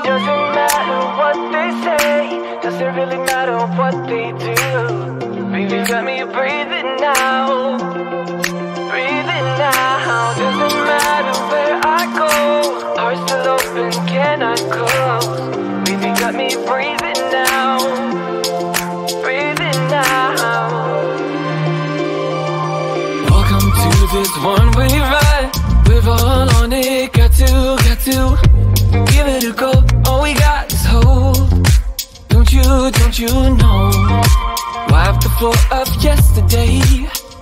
Doesn't matter what they say, doesn't really matter what they do. Baby got me breathing now, breathing now. Doesn't matter where I go, heart still open, cannot close. Baby got me breathing now, breathing now. Welcome to this one-way ride, we're all on it, got to give it a go. All we got is hope. Don't you know? Wipe the floor of yesterday.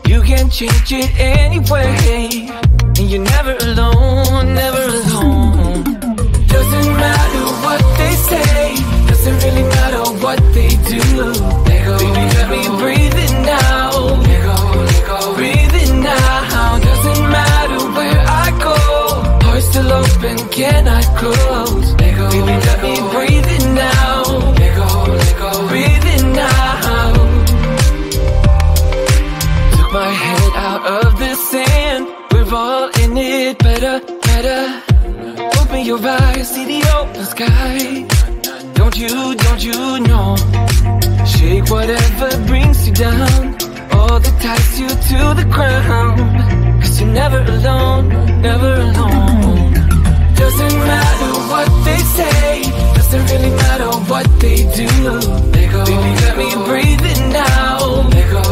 You can change it anyway, and you're never alone, never alone. Doesn't matter what they say, doesn't really matter what they do. Let go. Baby, let me breathing now. Let go, breathing now. Doesn't matter where I go, heart still open, cannot close. Let go, baby, let me breathing now. Let go, breathing now. Took my head out of the sand, we're all in it, better. Open your eyes, see the open sky. Don't you know? Shake whatever brings you down, all that ties you to the ground. Cause you're never alone, never alone. Doesn't matter what they say, doesn't really matter what they do. Let go, baby, let me breathe it now. Let go,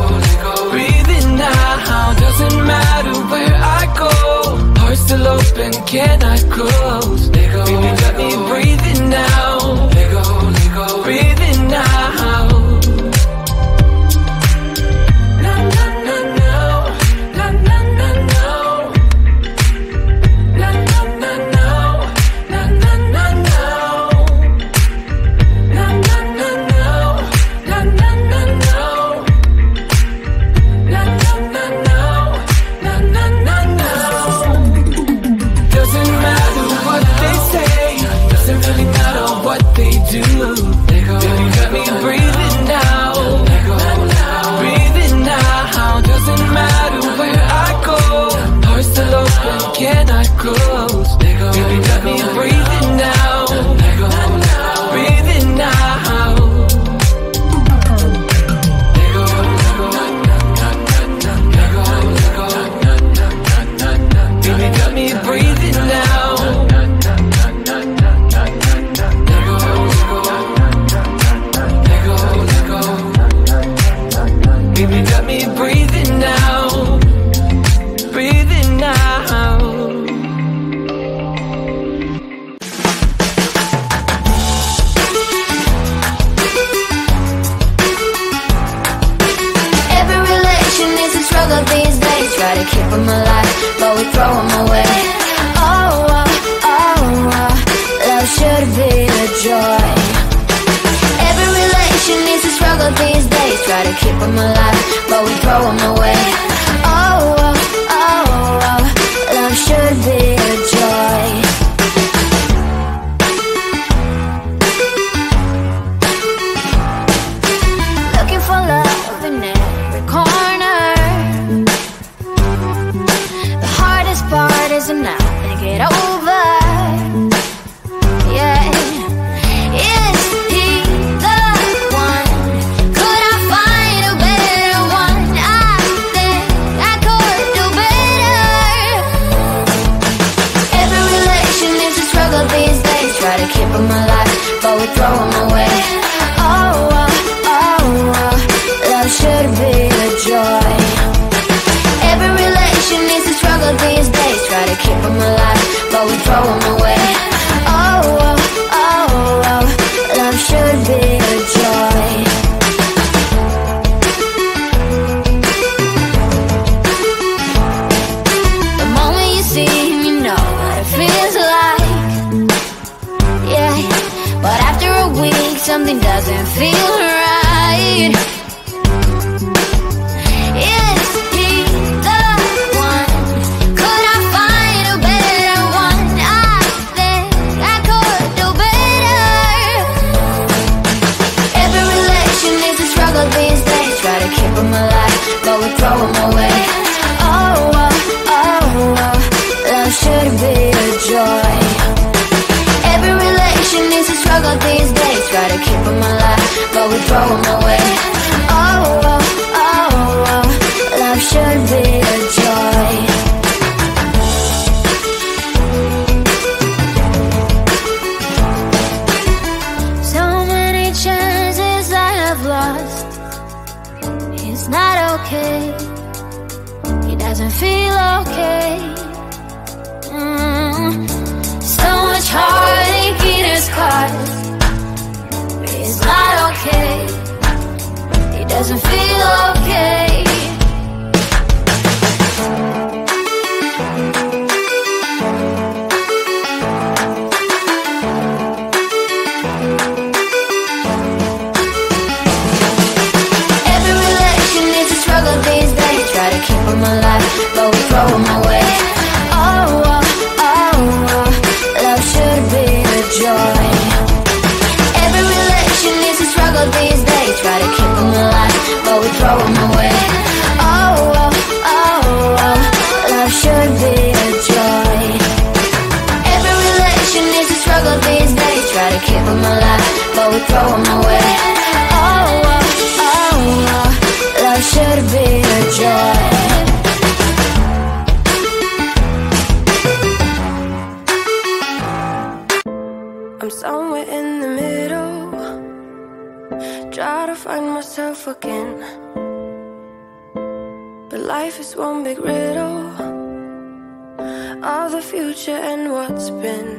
breathe it now. Doesn't matter where I go, heart still open, cannot close. Let go, baby, let me breathe it now. Let go, breathe it now. Cannot close. Baby, let me breathe it now. Breathe it now. Baby, let me breathe it now. Baby, let me breathe it now. Breathe it now. These days, try to keep them alive, but we throw them away. Love should be a joy. Every relation needs a struggle these days, try to keep them alive, but we throw them away. Love should be a joy. Looking for love in every corner. Part is now to get over. Yeah, is he the one? Could I find a better one? I think I could do better. Every relation is a struggle these days. Try to keep them alive, but we throw them away. Love should be a joy. Every relation is a struggle these days. Try to keep them alive, but we throw them away. Love should be a joy. The moment you see him, you know what it feels like. Yeah, but after a week, something doesn't feel right. These days, try to keep them alive, but we throw them away. Love should be a joy. Every relation is keep them alive, but we throw them away. Oh, oh, oh, oh, love should be a joy. So many chances I have lost. It's not okay. He doesn't feel okay. So much heartache in his cause. It's not okay. He doesn't feel okay. Every relation is a struggle these days. Try to keep them alive, but we throw them away. Oh, oh, oh, oh, love should be a joy. Every relation is a struggle these days. Try to keep them alive, but we throw them away. Oh, oh, oh, oh, love should be a joy. Every relation is a struggle these days. Try to keep them alive, but we throw them away. Oh, oh, oh, oh, love should be a joy. I'm somewhere in the middle, try to find myself again. But life is one big riddle of the future and what's been.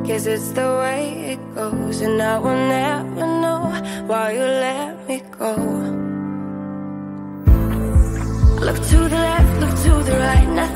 Guess it's the way it goes, and I will never know why you let me go. Look to the left, look to the right, and I